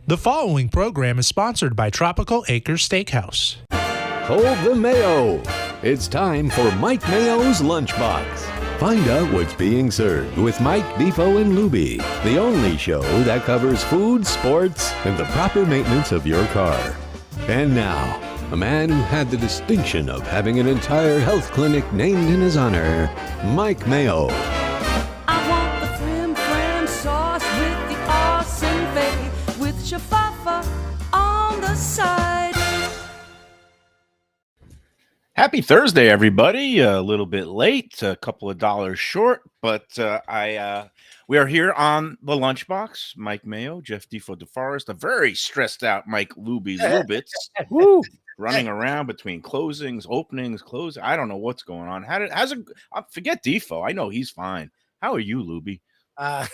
The following program is sponsored by Tropical Acres Steakhouse. Hold the Mayo. It's time for Mike Mayo's Lunchbox. Find out what's being served with Mike, Defo and Lubie, the only show that covers food, sports, and the proper maintenance of your car. And now, a man who had the distinction of having an entire health clinic named in his honor, Mike Mayo. I want the frim sauce with the awesome bay with shafafa on the side. Happy Thursday, everybody. A little bit late, a couple of dollars short, but we are here on the Lunchbox. Mike Mayo, Jeff Defo DeForest, a very stressed out Mike Lubie Lubitz, running around between closings, openings, closing. I don't know what's going on. Forget Defo. I know he's fine. How are you, Lubie? I've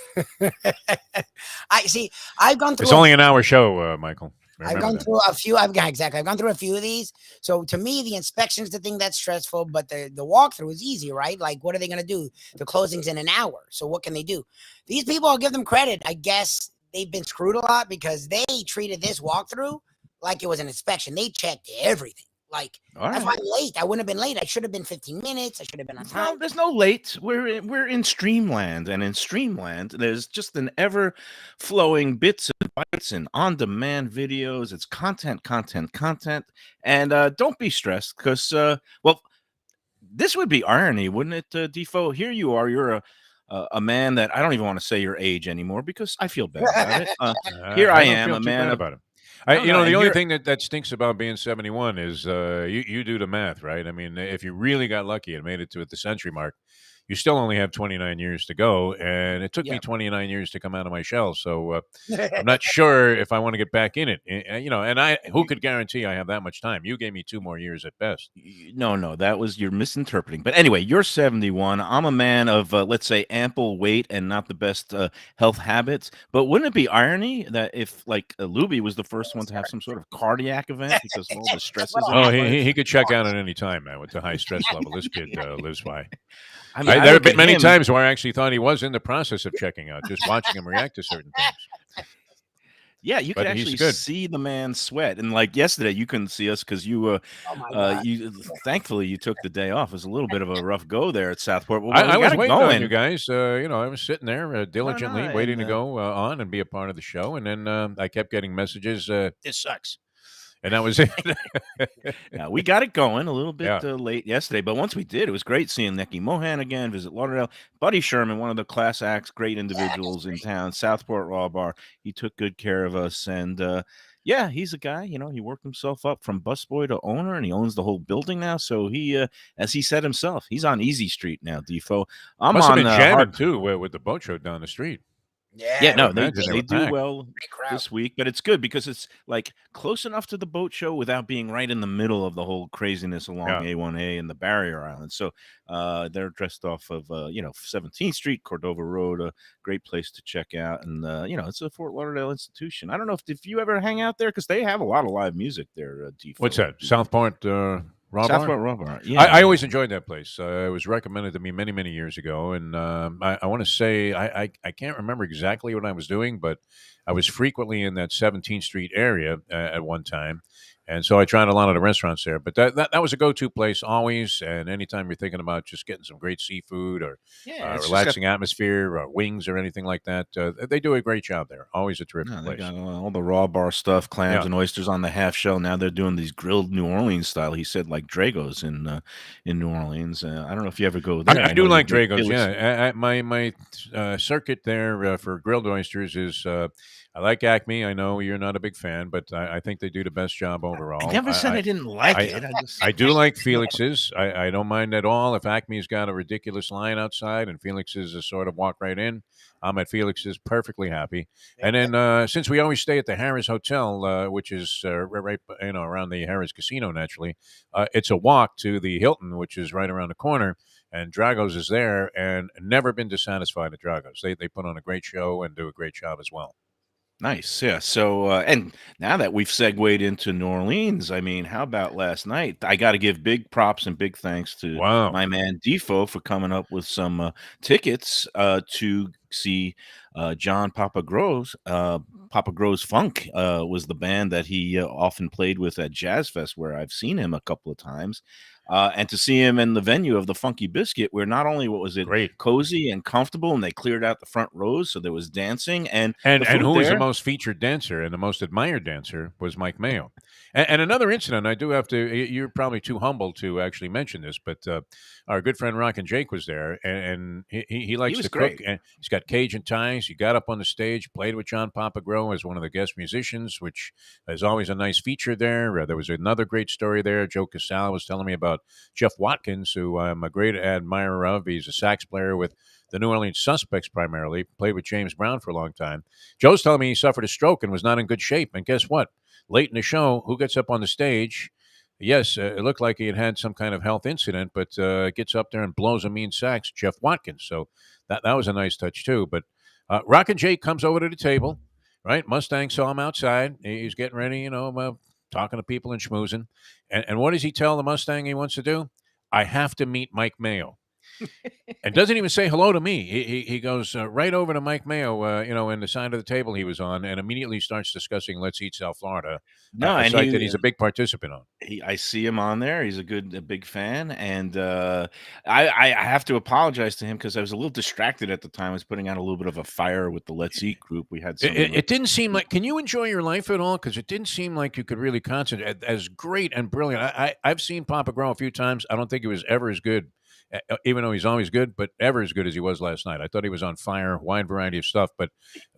gone through. It's only an hour show, Michael. I've gone through a few. I've gone through a few of these. So to me, the inspection's the thing that's stressful, but the walkthrough is easy, right? Like, what are they going to do? The closing's in an hour. So what can they do? These people, I'll give them credit. I guess they've been screwed a lot because they treated this walkthrough like it was an inspection. They checked everything. Like, that's why I'm late. I wouldn't have been late. I should have been 15 minutes. I should have been on time. No, there's no late. We're in Streamland, and in Streamland, there's just an ever-flowing bits and bytes and on-demand videos. It's content, and don't be stressed because, this would be irony, wouldn't it, Defo? Here you are. You're a man that I don't even want to say your age anymore because I feel bad about it. Here I am, a man about it. The only thing that stinks about being 71 is you do the math, right? I mean, if you really got lucky and made it to the century mark, you still only have 29 years to go. And it took me 29 years to come out of my shell. So I'm not sure if I want to get back in it. And who could guarantee I have that much time? You gave me 2 more years at best. No, you're misinterpreting. But anyway, you're 71. I'm a man of, let's say, ample weight and not the best health habits. But wouldn't it be irony that if, like, Lubie was the first one to have some sort of cardiac event because of all the stresses? He could check out at any time, man, with the high stress level this kid lives by. I mean, there have been many times where I actually thought he was in the process of checking out, just watching him react to certain things. Yeah, you could actually see the man sweat. And like yesterday, you couldn't see us because you thankfully you took the day off. It was a little bit of a rough go there at Southport. Well, I was waiting on you guys. I was sitting there diligently waiting to go on and be a part of the show. And then I kept getting messages, this sucks. And that was it. Yeah, we got it going a little bit late yesterday, but once we did, it was great seeing Nicky Mohan again, visit Lauderdale. Buddy Sherman, one of the class acts, great individuals in town, Southport Raw Bar. He took good care of us. And he's a guy, he worked himself up from busboy to owner, and he owns the whole building now. So he, as he said himself, he's on Easy Street now, Defo. Must have been jamming too with the boat show down the street. They do well this week, but it's good because it's like close enough to the boat show without being right in the middle of the whole craziness along A1A and the Barrier Island. So they're dressed off of 17th Street, Cordova Road, a great place to check out, and it's a Fort Lauderdale institution. I don't know if you ever hang out there because they have a lot of live music there. What's that? Southport. Southport Raw Bar. Yeah, I always enjoyed that place. It was recommended to me many, many years ago, and I want to say I can't remember exactly what I was doing, but I was frequently in that 17th Street area at one time, and so I tried a lot of the restaurants there. But that was a go-to place always, and anytime you're thinking about just getting some great seafood or relaxing atmosphere or wings or anything like that, they do a great job there. Always a terrific place. They got all the raw bar stuff, clams and oysters on the half shell. Now they're doing these grilled New Orleans style. He said like Drago's in New Orleans. I don't know if you ever go there. I do like Drago's. Yeah, my circuit there for grilled oysters is. I like Acme. I know you're not a big fan, but I think they do the best job overall. I never said I didn't like it. I do like Felix's. I don't mind at all. If Acme's got a ridiculous line outside and Felix's is sort of walk right in, I'm at Felix's perfectly happy. And then since we always stay at the Harrah's Hotel, which is right around the Harrah's Casino, naturally, it's a walk to the Hilton, which is right around the corner. And Drago's is there, and never been dissatisfied at Drago's. They put on a great show and do a great job as well. Nice. Yeah. So, and now that we've segued into New Orleans, I mean, how about last night? I got to give big props and big thanks to Wow. my man Defo for coming up with some tickets to see John Papa Groves. Papa Groves Funk was the band that he often played with at Jazz Fest, where I've seen him a couple of times. And to see him in the venue of the Funky Biscuit, where not only what was it Great. cozy and comfortable, and they cleared out the front rows, so there was dancing and the And food who was the there. most featured dancer and the most admired dancer was Mike Mayo. And another incident, I do have to, you're probably too humble to actually mention this, but our good friend Rockin' Jake was there, and he He likes was to cook, great. and he's got Cajun ties. He got up on the stage, played with John Papagro as one of the guest musicians, which is always a nice feature there. There was another great story there. Joe Casale was telling me about Jeff Watkins, who I'm a great admirer of. He's a sax player with the New Orleans Suspects primarily, played with James Brown for a long time. Joe's telling me he suffered a stroke and was not in good shape. And guess what? Late in the show, who gets up on the stage? Yes, it looked like he had had some kind of health incident, but gets up there and blows a mean sax, Jeff Watkins. So that was a nice touch, too. But Rockin' Jake comes over to the table, right? Mustang saw him outside. He's getting ready, talking to people and schmoozing. And what does he tell the Mustang he wants to do? I have to meet Mike Mayo and doesn't even say hello to me. He goes right over to Mike Mayo, in the side of the table he was on, and immediately starts discussing Let's Eat South Florida, No, a and site that he's a big participant on. I see him on there. He's a big fan, and I have to apologize to him because I was a little distracted at the time. I was putting out a little bit of a fire with the Let's Eat group. We had It, some. it, it didn't seem like. Can you enjoy your life at all? Because it didn't seem like you could really concentrate. As great and brilliant, I've seen Papa Grow a few times. I don't think he was ever as good, even though he's always good, but ever as good as he was last night. I thought he was on fire, wide variety of stuff. But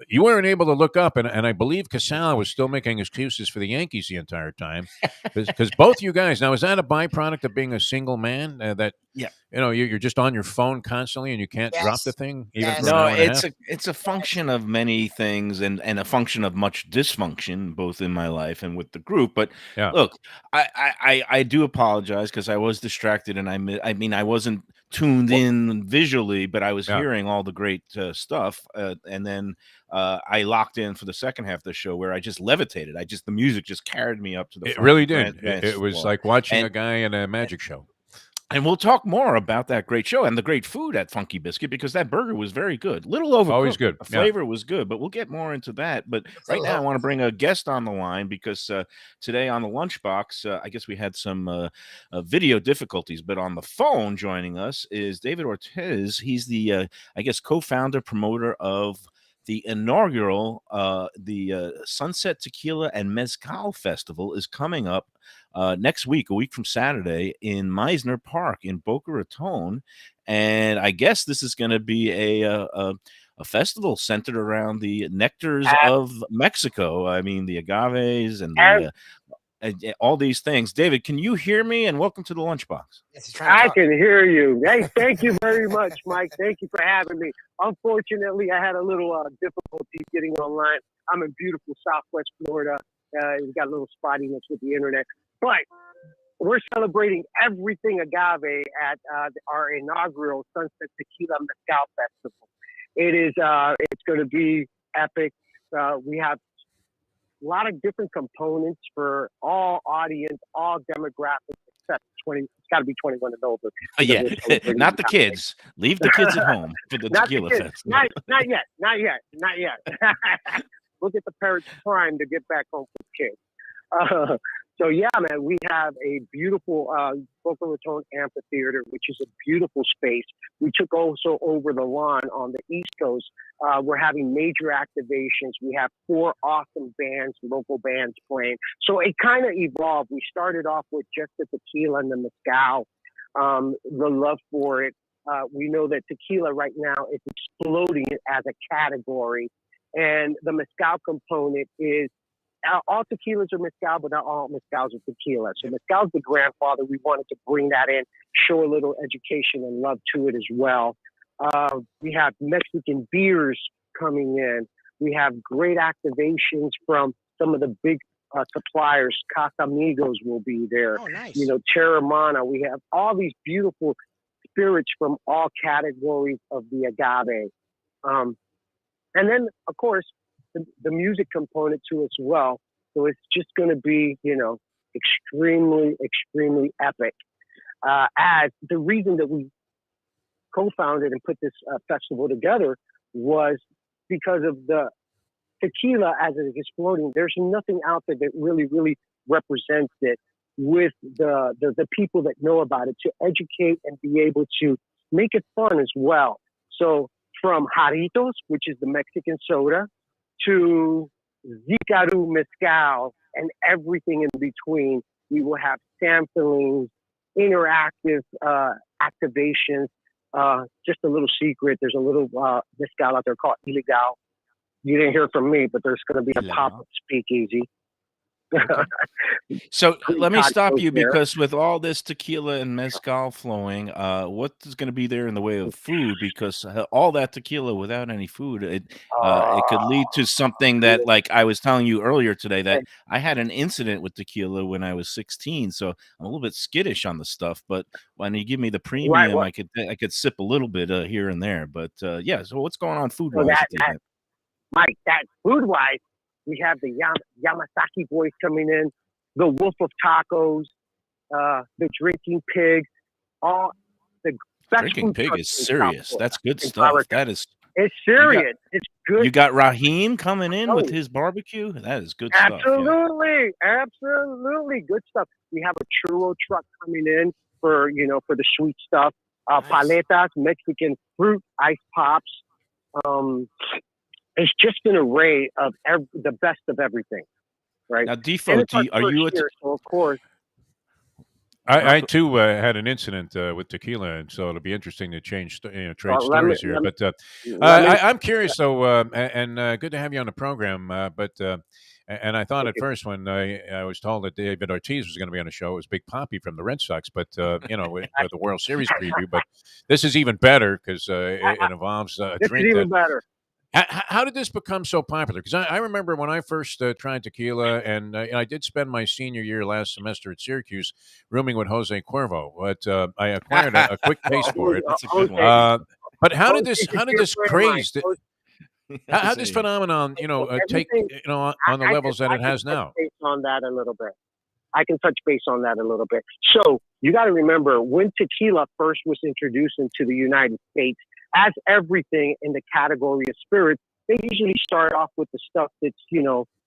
you weren't able to look up, and I believe Casale was still making excuses for the Yankees the entire time, because both you guys. Now, is that a byproduct of being a single man? That Yeah. you're just on your phone constantly and you can't drop the Yes. thing even for Yes. an No, hour and a half? it's a function of many things and a function of much dysfunction, both in my life and with the group. But Yeah, look, I do apologize because I was distracted and I mean I wasn't tuned well, in visually, but I was yeah. hearing all the great stuff, and then I locked in for the second half of the show where I just levitated. The music just carried me up to the It front really dance, did. dance It was floor, like watching and a guy in a magic show. and we'll talk more about that great show and the great food at Funky Biscuit because that burger was very good. Little Always overcooked, good. but the Yeah. flavor was good. But we'll get more into that. But It's a right now, I little. want to bring a guest on the line because today on the Lunchbox, I guess we had some video difficulties. But on the phone joining us is David Ortiz. He's the, I guess, co-founder, promoter of the inaugural the Sunset Tequila and Mezcal Festival is coming up next week, a week from Saturday, in Meisner Park in Boca Raton, and I guess this is going to be a festival centered around the nectars of Mexico. I mean, the agaves and the all these things. David, can you hear me? And welcome to the Lunchbox. Yes, he's trying to I talk. can hear you. Hey, thank you very much, Mike. Thank you for having me. Unfortunately, I had a little difficulty getting online. I'm in beautiful Southwest Florida. We got a little spottiness with the internet, but we're celebrating everything agave at our inaugural Sunset Tequila Mezcal Festival. It is. It's going to be epic. We have a lot of different components for all audience, all demographics, except 20. It's got to be 21 and over. Yeah, We're celebrating not the agave. kids. Leave the kids at home for the Not the tequila kids. festival. Not yet. Not yet. Not yet. We'll get the parents primed to get back home for the kids. So yeah, man, we have a beautiful Boca Raton amphitheater, which is a beautiful space. We took also over the lawn on the East Coast. We're having major activations. We have 4 awesome bands, local bands playing. So it kind of evolved. We started off with just the tequila and the mezcal, the love for it. We know that tequila right now is exploding as a category, and the mezcal component is all tequilas are mezcal, but not all mezcals are tequila. So mezcal's the grandfather. We wanted to bring that in, show a little education and love to it as well. We have Mexican beers coming in. We have great activations from some of the big suppliers. Casamigos will be there. Oh, nice. Terramana. We have all these beautiful spirits from all categories of the agave. And then, of course, the music component to it as well. So it's just going to be, extremely, extremely epic. As the reason that we co-founded and put this festival together was because of the tequila as it is exploding. There's nothing out there that really, really represents it with the people that know about it to educate and be able to make it fun as well. So from Jarritos, which is the Mexican soda, to Zicaru Mezcal and everything in between, we will have samplings, interactive activations. Just a little secret, there's a little mezcal out there called Ilegal. You didn't hear from me, but there's going to be a pop-up speakeasy. So let me stop you because with all this tequila and mezcal flowing, what is going to be there in the way of food? Because all that tequila without any food, it could lead to something that, like I was telling you earlier today, that I had an incident with tequila when I was 16. So I'm a little bit skittish on the stuff. But when you give me the premium, I could sip a little bit here and there. But yeah, so what's going on food-wise? Mike, that food-wise, we have the Yamasaki boys coming in, the Wolf of Tacos, the Drinking Pig. All the best Drinking Pig is serious. That's good stuff. It's serious. It's good. You got Raheem coming in with his barbecue. That is good stuff. Absolutely, absolutely good stuff. We have a churro truck coming in for the sweet stuff. Nice. Paletas, Mexican fruit, ice pops. It's just an array of the best of everything, right? Now, Defo, are you so of course. I too had an incident with tequila, and so it'll be interesting to trade stories here. But I'm curious, though, and good to have you on the program. And I thought at first when I was told that David Ortiz was going to be on the show, it was Big Papi from the Red Sox, but with the World Series preview. But this is even better because it involves a drink. Even better. How did this become so popular? Because I remember when I first tried tequila, and I did spend my senior year last semester at Syracuse rooming with Jose Cuervo, but I acquired a quick taste for it. That's a good one. But how did this craze, how did this phenomenon, take on the levels that it has now? On that a little bit. I can touch base on that a little bit. So you got to remember when tequila first was introduced into the United States, as everything in the category of spirits, they usually start off with the stuff that's,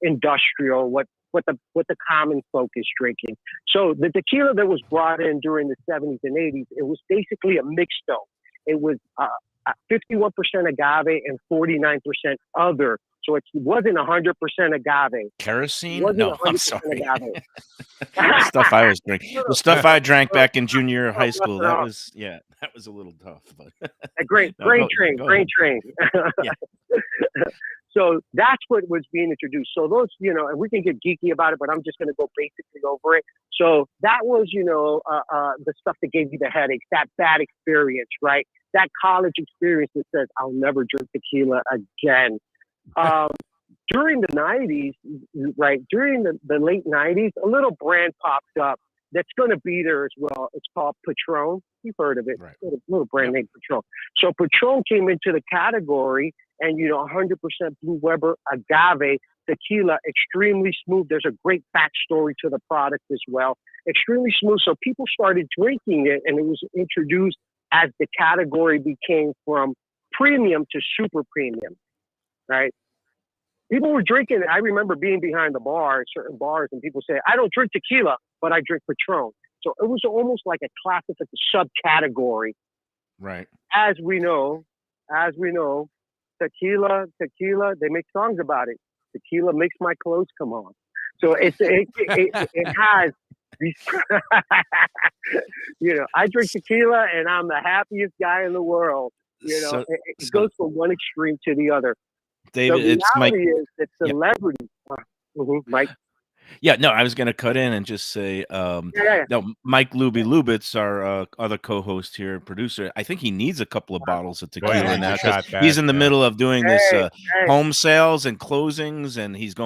industrial, what the common folk is drinking. So the tequila that was brought in during the 70s and 80s, it was basically a mixto. It was 51% agave and 49% other. So it wasn't 100% agave. Kerosene? No, I'm sorry. Stuff I was drinking. The stuff I drank back in junior high school. That was a little tough. But grain train. Yeah. So that's what was being introduced. So those, and we can get geeky about it, but I'm just going to go basically over it. So that was, the stuff that gave you the headaches, that bad experience, right? That college experience that says, I'll never drink tequila again. During the 90s, right? During the late 90s, a little brand popped up that's going to be there as well. It's called Patron. You've heard of it. Right. A little brand named Patron. So Patron came into the category and, 100% Blue Weber agave tequila, extremely smooth. There's a great backstory to the product as well. Extremely smooth. So people started drinking it and it was introduced as the category became from premium to super premium, right? People were drinking. I remember being behind the bar at certain bars and people say, I don't drink tequila, but I drink Patron. So it was almost like a classified subcategory. Right. As we know, tequila, they make songs about it. Tequila makes my clothes come on. So it has these, I drink tequila and I'm the happiest guy in the world. It goes from one extreme to the other. David, the reality is that celebrities, Mike. Yeah, no, I was going to cut in and just say, no, Mike Lubitz, our other co-host here, producer, I think he needs a couple of bottles of tequila now because he's in the middle of doing this home sales and closings, and he's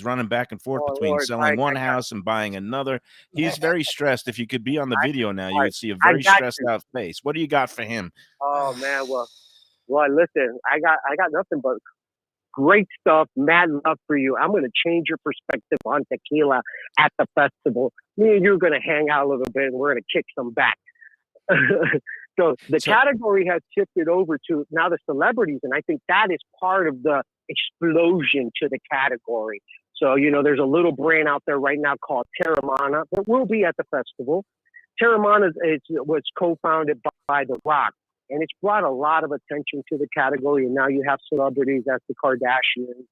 running back and forth between selling one house and buying another. He's very stressed. If you could be on the video now, you would see a very stressed out face. What do you got for him? Oh man, well, listen, I got nothing but Great stuff. Mad love for you. I'm going to change your perspective on tequila at the festival. Me and you're going to hang out a little bit, and we're going to kick some back. So the category has shifted over to now the celebrities, and I think that is part of the explosion to the category. So, there's a little brand out there right now called Terramana that will be at the festival. Terramana was co-founded by The Rock, and it's brought a lot of attention to the category. And now you have celebrities as the Kardashians.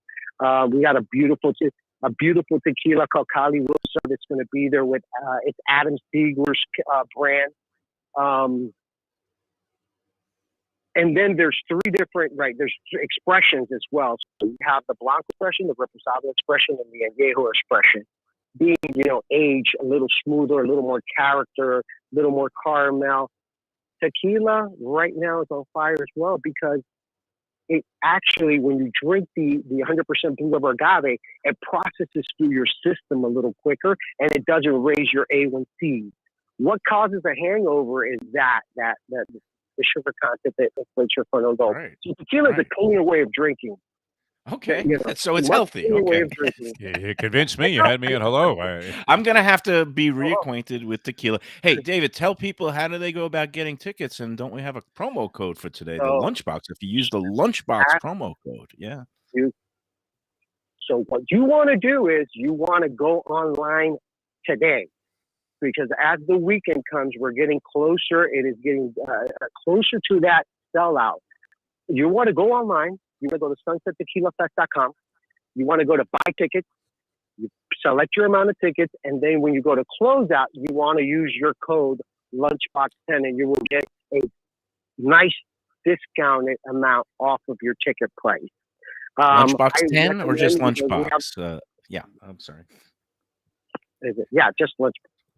We got a beautiful tequila called Cali Rosa that's going to be there with it's Adam Ziegler's brand. And then there's three different, there's expressions as well. So you have the Blanco expression, the Reposado expression, and the Añejo expression. Being, age, a little smoother, a little more character, a little more caramel. Tequila right now is on fire as well because it actually, when you drink the 100% blue rubber agave, it processes through your system a little quicker and it doesn't raise your A1C. What causes a hangover is that the sugar content that inflates your frontal lobe. Right. So tequila is a cleaner way of drinking. Okay, so it's healthy. Way Okay, of drinking. You convinced me. You had me at hello. I'm gonna have to be reacquainted with tequila. Hey, David, tell people how do they go about getting tickets, and don't we have a promo code for today? The Lunchbox. If you use the Lunchbox promo code, yeah. So what you want to do is you want to go online today. Because as the weekend comes, we're getting closer. It is getting closer to that sellout. You want to go online. You want to go to sunsettequilafest.com. You want to go to buy tickets. You select your amount of tickets. And then when you go to closeout, you want to use your code Lunchbox10 and you will get a nice discounted amount off of your ticket price. Lunchbox 10 or just Lunchbox? Yeah, I'm sorry. Yeah, just Lunchbox.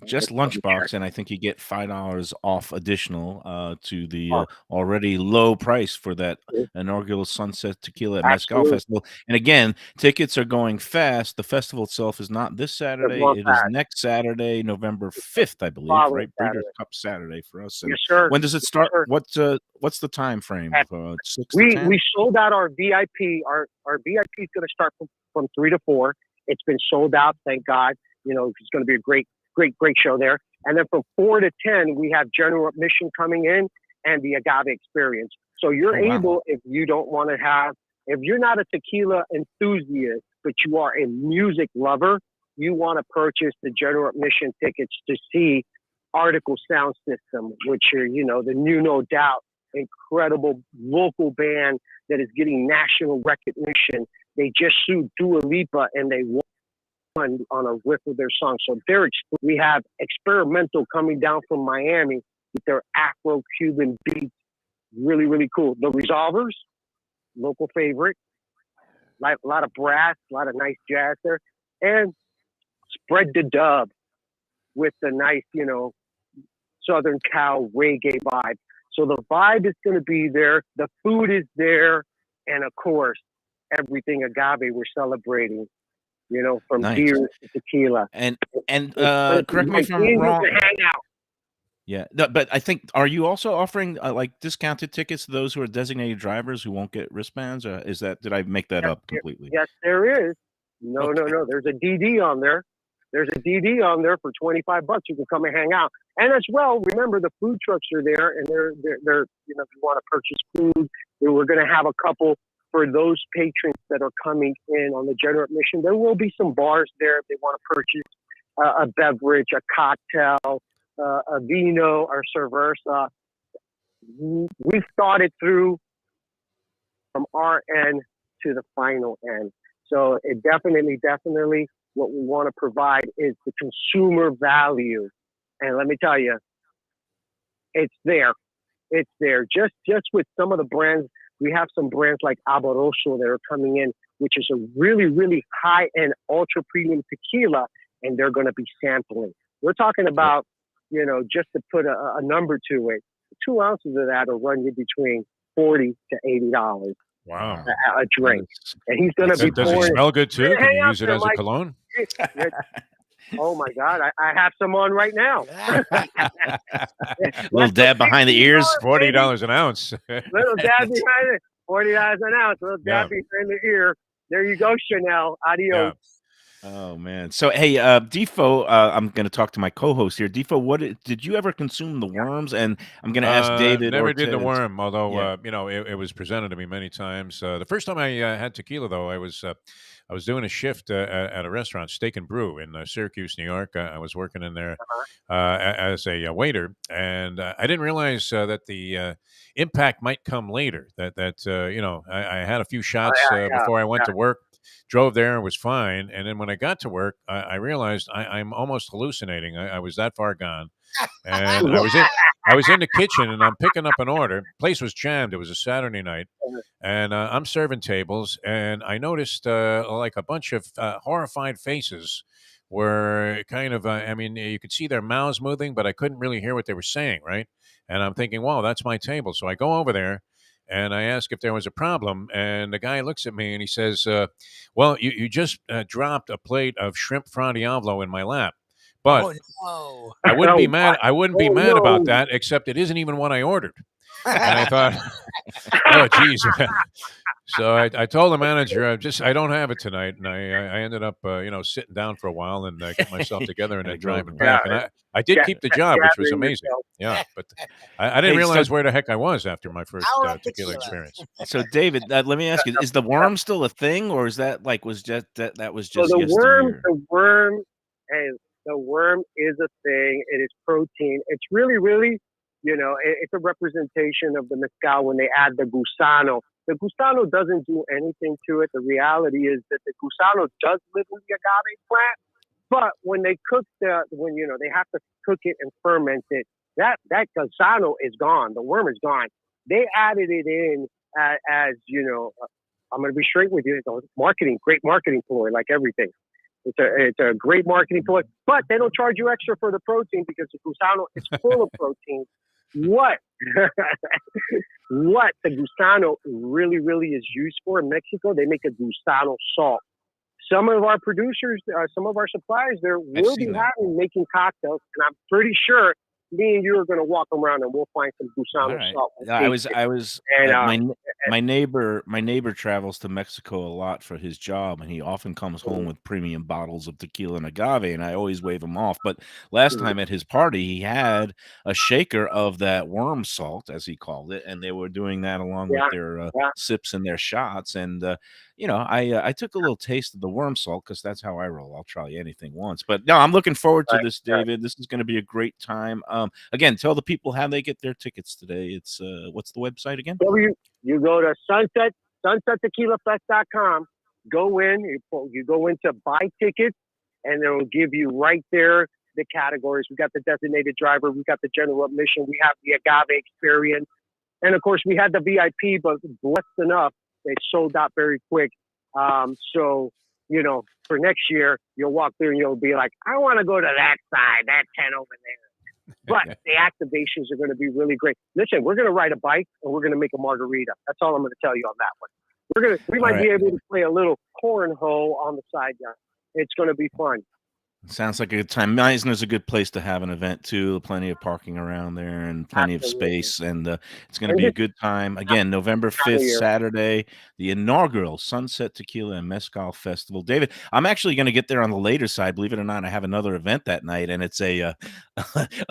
Just Lunchbox, and I think you get $5 off additional to the already low price for that inaugural Sunset Tequila at Mezcal Festival. And again, tickets are going fast. The festival itself is not this Saturday; it is next Saturday, November 5th, I believe. Right, Breeders' Cup Saturday for us. And yes, sir. When does it start? Yes, what's the time frame? 6 we to 10? we sold out our VIP. Our VIP is going to start from 3 to 4. It's been sold out, thank God. It's going to be a great show there. And then from 4 to 10, we have general admission coming in and the agave experience. So you're able, if you don't want to if you're not a tequila enthusiast, but you are a music lover, you want to purchase the general admission tickets to see Article Sound System, which are, the new No Doubt, incredible local band that is getting national recognition. They just sued Dua Lipa and they won on a riff of their song. So we have experimental coming down from Miami with their Afro-Cuban beats. Really, really cool. The Resolvers, local favorite. A lot of brass, a lot of nice jazz there. And Spread the Dub with the nice, Southern Cal reggae vibe. So the vibe is going to be there. The food is there. And of course, everything agave we're celebrating. From beer to tequila. And correct me if I'm wrong. Hang out. Yeah, no, but I think, are you also offering discounted tickets to those who are designated drivers who won't get wristbands? Or did I make that up completely? Yes, there is. No. There's a DD on there. There's a DD on there for $25. You can come and hang out. And as well, remember the food trucks are there, and they're if you want to purchase food, we're going to have a couple. For those patrons that are coming in on the general admission, there will be some bars there if they want to purchase a beverage, a cocktail, a vino, or cerveza. We've thought it through from our end to the final end. So it definitely what we want to provide is the consumer value. And let me tell you, it's there. It's there. Just with some of the brands. We have some brands like Alboroso that are coming in, which is a really, really high-end, ultra-premium tequila, and they're going to be sampling. We're talking about, just to put a number to it, 2 ounces of that will run you between $40 to $80. Wow. A drink. And he's going to be Does it smell good, too? Can you use it as a cologne? Oh, my God. I have some on right now. Little dab behind the ears. $40 an ounce. Little dab behind it. $40 an ounce. A little dab behind the ear. There you go, Chanel. Adios. Oh man. So hey, Defo, I'm going to talk to my co-host here. Defo, did you ever consume the worms? And I'm going to ask David. Never or did the Ted. worm, although Yeah. it was presented to me many times. The first time I had tequila, though, I was doing a shift at a restaurant, Steak and Brew, in Syracuse, New York. I was working in there as a waiter, and I didn't realize that the impact might come later. I had a few shots before I went to work. Drove there and was fine, and then when I got to work, I realized I'm almost hallucinating. I was that far gone, and I was in the kitchen and I'm picking up an order. Place was jammed. It was a Saturday night, and I'm serving tables, and I noticed like a bunch of horrified faces were kind of. You could see their mouths moving, but I couldn't really hear what they were saying. Right, and I'm thinking, "Wow, that's my table." So I go over there. And I asked if there was a problem, and the guy looks at me and he says, "Well, you just dropped a plate of shrimp fra diavolo in my lap, but Oh, no. I wouldn't be mad. I wouldn't be mad about no. that, except it isn't even what I ordered." And I thought, "Oh, geez." So I told the manager, I don't have it tonight, and I ended up sitting down for a while and get myself together and then driving back. And I did keep the job, which was amazing. Yeah, but I didn't realize where the heck I was after my first tequila experience. So David, let me ask you: is the worm still a thing, or is that like was just that was So just the yesteryear? the worm is a thing. It is protein. It's really, really, it's a representation of the mezcal when they add the gusano. The gusano doesn't do anything to it. The reality is that the gusano does live in the agave plant, but when they cook they have to cook it and ferment it. That gusano is gone. The worm is gone. They added it in as I'm going to be straight with you. It's a great marketing ploy, like everything. It's a great marketing ploy, but they don't charge you extra for the protein because the gusano is full of protein. What the gusano really, really is used for in Mexico, they make a gusano salt. Some of our producers, some of our suppliers there will be making cocktails, and I'm pretty sure me and you are going to walk around and we'll find some gusano salt. My neighbor travels to Mexico a lot for his job, and he often comes home with premium bottles of tequila and agave, and I always wave him off. But last time at his party, he had a shaker of that worm salt, as he called it, and they were doing that along with their sips and their shots. And I took a little taste of the worm salt because that's how I roll. I'll try anything once. But no, I'm looking forward to this, David. This is going to be a great time. Again, tell the people how they get their tickets today. It's what's the website again? You go to sunsettequilafest.com. Go in. You go into buy tickets, and it'll give you right there the categories. We got the designated driver. We got the general admission. We have the agave experience, and of course we had the VIP. But blessed enough, they sold out very quick. So for next year, you'll walk through and you'll be like, I want to go to that side, that tent over there. But the activations are going to be really great. Listen, we're going to ride a bike and we're going to make a margarita. That's all I'm going to tell you on that one. We might be able to play a little cornhole on the side yard. It's going to be fun. Sounds like a good time. Meisner's a good place to have an event too. Plenty of parking around there and plenty of space, and it's going to be a good time. Again, November 5th, Saturday, the inaugural Sunset Tequila and Mezcal Festival. David, I'm actually going to get there on the later side. Believe it or not, I have another event that night, and it's a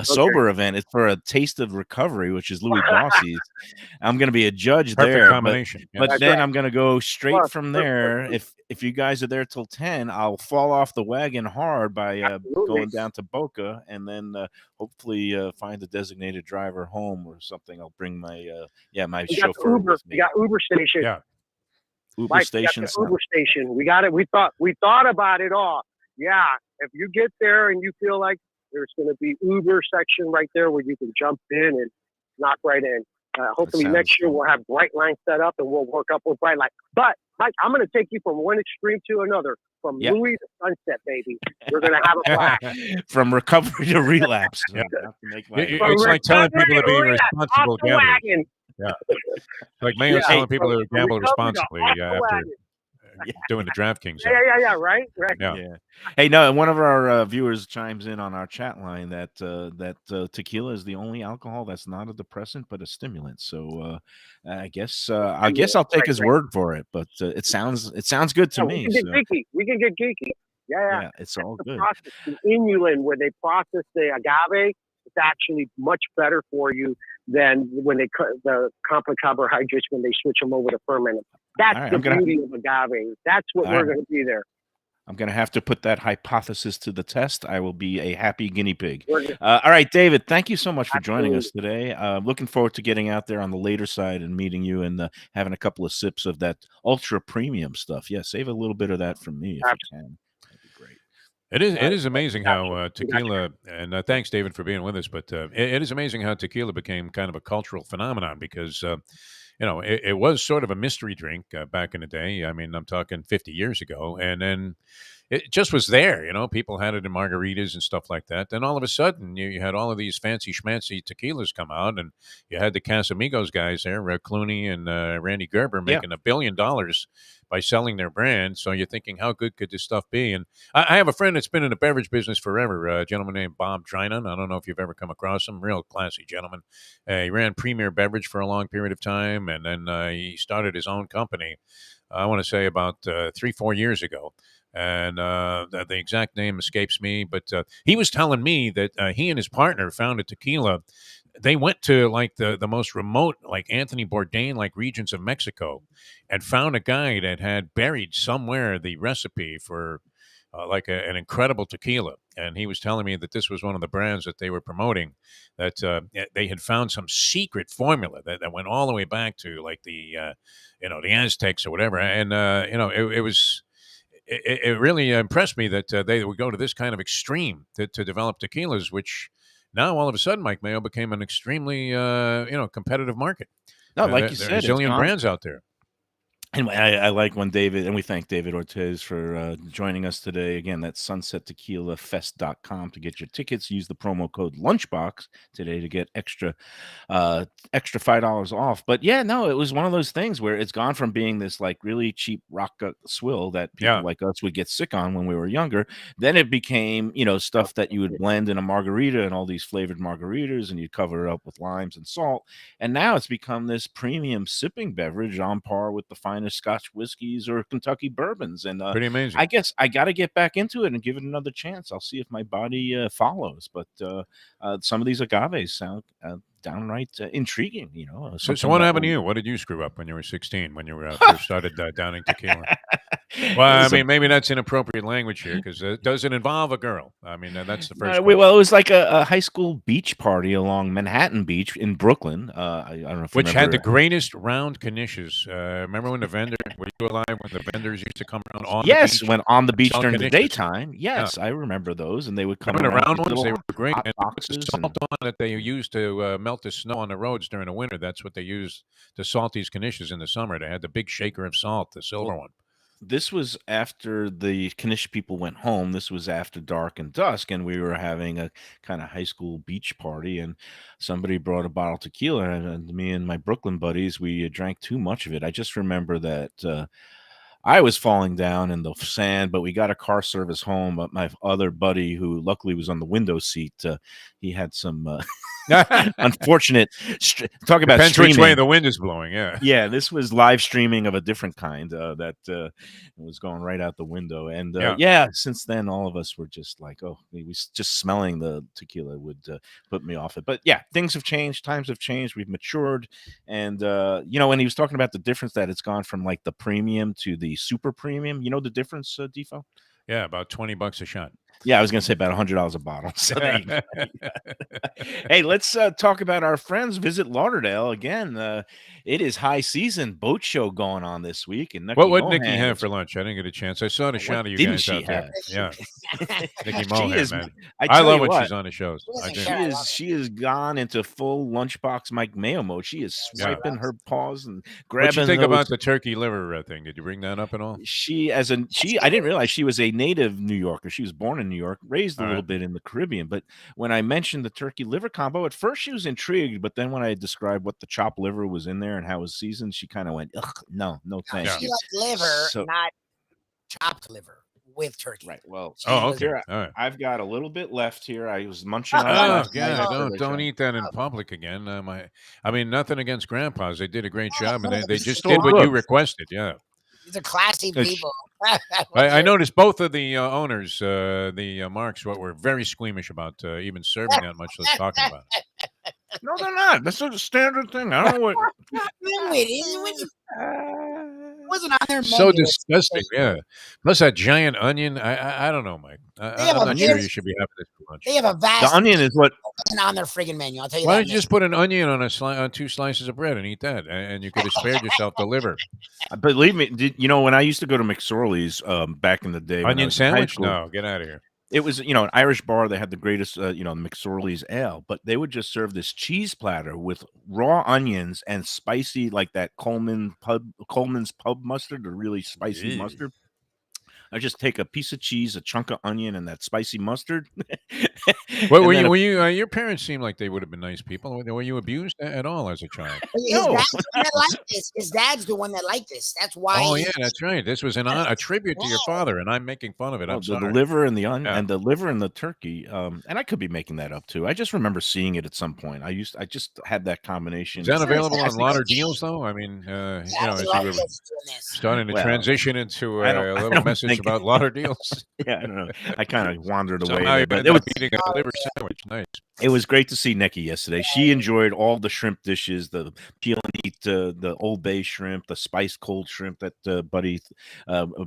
sober event. It's for a Taste of Recovery, which is Louis Bossi's. I'm going to be a judge Perfect there. combination. But then I'm going to go straight from there. If you guys are there till 10, I'll fall off the wagon hard by going down to Boca, and then hopefully find a designated driver home or something. I'll bring my my chauffeur. Uber. We got Uber station. Yeah, Uber station. Uber station. We got it. We thought about it all. Yeah, if you get there and you feel like there's going to be Uber section right there where you can jump in and knock right in. Hopefully next year we'll have Brightline set up and we'll work up with Brightline. But Mike, I'm going to take you from one extreme to another, from Louis to Sunset, baby. We're going to have a blast. From recovery to relapse. It's like telling people to be responsible gamblers. Yeah, like Mayo's telling people to gamble responsibly doing the DraftKings. Yeah. Right. Yeah. Yeah. Hey, no, one of our viewers chimes in on our chat line that tequila is the only alcohol that's not a depressant but a stimulant. So I guess I'll take his word for it. But it sounds good to Yeah, we me. can get So geeky. We can get geeky. Yeah. yeah, it's all The good. process, the inulin, where they process the agave, it's actually much better for you than when they cut the complex carbohydrates when they switch them over to ferment. That's All right, the I'm gonna beauty of agave. That's what All we're right. going to be there. I'm going to have to put that hypothesis to the test. I will be a happy guinea pig. We're gonna, All right, David, thank you so much for joining us absolutely. today. Looking forward to getting out there on the later side and meeting you and having a couple of sips of that ultra premium stuff. Yeah, save a little bit of that from me if you can. That'd be great. It is amazing how We got you. tequila, and thanks, David, for being with us. But it is amazing how tequila became kind of a cultural phenomenon because, it was sort of a mystery drink back in the day. I mean, I'm talking 50 years ago. And then it just was there. People had it in margaritas and stuff like that. Then all of a sudden, you had all of these fancy schmancy tequilas come out, and you had the Casamigos guys there, Clooney and Randy Gerber, Yeah. making $1 billion by selling their brand. So you're thinking, how good could this stuff be? And I have a friend that's been in the beverage business forever, a gentleman named Bob Drinan. I don't know if you've ever come across him. Real classy gentleman. He ran Premier Beverage for a long period of time, and then he started his own company, I want to say about 3-4 years ago. And the exact name escapes me, but he was telling me that he and his partner found a tequila. They went to like the most remote, like Anthony Bourdain, like regions of Mexico, and found a guy that had buried somewhere the recipe for like an incredible tequila. And he was telling me that this was one of the brands that they were promoting, that they had found some secret formula that went all the way back to like the Aztecs or whatever. And it was. It really impressed me that they would go to this kind of extreme to develop tequilas, which now all of a sudden, Mike Mayo, became an extremely competitive market. No, like you There are a said, it's zillion gone. brands out there. And I like when David, and we thank David Ortiz for joining us today. Again, that's sunsettequilafest.com to get your tickets. Use the promo code Lunchbox today to get extra $5 off. But yeah, no, it was one of those things where it's gone from being this like really cheap rock swill that people Yeah. like us would get sick on when we were younger. Then it became, stuff that you would blend in a margarita and all these flavored margaritas, and you'd cover it up with limes and salt. And now it's become this premium sipping beverage on par with the finest Scotch whiskeys or Kentucky bourbons. And Pretty amazing. I guess I got to get back into it and give it another chance. I'll see if my body follows. But some of these agaves sound downright intriguing. So what happened to you? What did you screw up when you were 16, when you were first started downing tequila? Well, I mean, maybe that's inappropriate language here, because does it involve a girl? I mean, that's the first question. Well, it was like a high school beach party along Manhattan Beach in Brooklyn. I don't know if Which you had the remember. greatest round knishes. Remember when were you alive when the vendors used to come around on the Yes, beach? when on the beach sell during the knishes? daytime. Yes, I remember those, and they would come Remember the around round with ones? They little were great. hot And with the boxes. salt on that they used to melt the snow on the roads during the winter. That's what they used to salt these knishes in the summer. They had the big shaker of salt, the silver one. This was after the Kanish people went home. This was after dark and dusk, and we were having a kind of high school beach party, and somebody brought a bottle of tequila, and me and my Brooklyn buddies, we drank too much of it. I just remember that I was falling down in the sand, but we got a car service home. But my other buddy, who luckily was on the window seat, he had some unfortunate. Talk about Depends streaming. which way the wind is blowing. Yeah. Yeah, this was live streaming of a different kind that was going right out the window. And Yeah. since then, all of us were just like, oh, just smelling the tequila would put me off it. But yeah, things have changed. Times have changed. We've matured. And, when he was talking about the difference that it's gone from like the premium to the super premium, you know the difference, Defo? Yeah, about $20 a shot. Yeah, I was going to say about $100 a bottle. So there you go. Hey, let's talk about our friends. Visit Lauderdale again. It is high season boat show going on this week. And What would Nikki have for lunch? I didn't get a chance. I saw the What shot of you didn't guys she out there. have? Yeah, Nikki She Mohan, is- man. I I tell love you when what, she's on the shows. I She do. she has gone into full lunchbox Mike Mayo mode. She is Yeah. swiping her paws and What'd grabbing you think those. about the turkey liver thing? Did you bring that up at all? I didn't realize she was a native New Yorker. She was born in New York, raised a All little right. bit in the Caribbean. But when I mentioned the turkey liver combo, at first she was intrigued. But then when I described what the chopped liver was in there and how it was seasoned, she kind of went, ugh, no, No, thank she you. likes liver, So- not chopped liver with turkey. Right. Well, She Oh, was- okay. here All right. I've got a little bit left here. I was munching on it Oh, last night yeah. before the Don't show. eat that in public again. I mean, nothing against grandpas. They did a great job, and they It's just so did what you good. requested. Yeah. These are classy It's- people. I noticed both of the owners, the Marks, were very squeamish about even serving that, much less talking about it. No, they're not. That's a standard thing. I don't know what. No, it wasn't on their menu. So It's- disgusting. Yeah. Plus that giant onion. I don't know, Mike. They have I'm a not sure very- you should be having this for lunch. They have a The vast onion is what. wasn't on their friggin' menu. I'll tell you Why that. don't you just put an onion on on 2 slices of bread and eat that, and you could have spared yourself the liver. Believe me, when I used to go to McSorley's back in the day, when I Onion was in high sandwich? school, No, get out of here. it was an Irish bar. They had the greatest McSorley's ale, but they would just serve this cheese platter with raw onions and spicy, like that Coleman's pub mustard, the really spicy Ew. mustard. I just take a piece of cheese, a chunk of onion, and that spicy mustard. Well, And were then you? a- Were you? Your parents seemed like they would have been nice people. Were you abused at all as a child? His No. dad's the one that liked this. His dad's the one that liked this. That's why. Oh yeah, that's right. This was a tribute to your Yeah. father, and I'm making fun of it. Oh, I'm the sorry. liver and the onion Yeah. and the liver and the turkey. And I could be making that up too. I just remember seeing it at some point. I just had that combination. Is that Sure, available it's on Lauder actually- Deals though? I mean, as you were doing this. starting to Well, transition into I a don't- I little don't message think- about Lauder Deals. Yeah, I don't know. I kind of wandered away, Somehow there, you but ended it was up eating a liver sandwich. Nice. it was great to see Nikki yesterday. She enjoyed all the shrimp dishes, the peel and eat, the Old Bay shrimp, the spiced cold shrimp that Buddy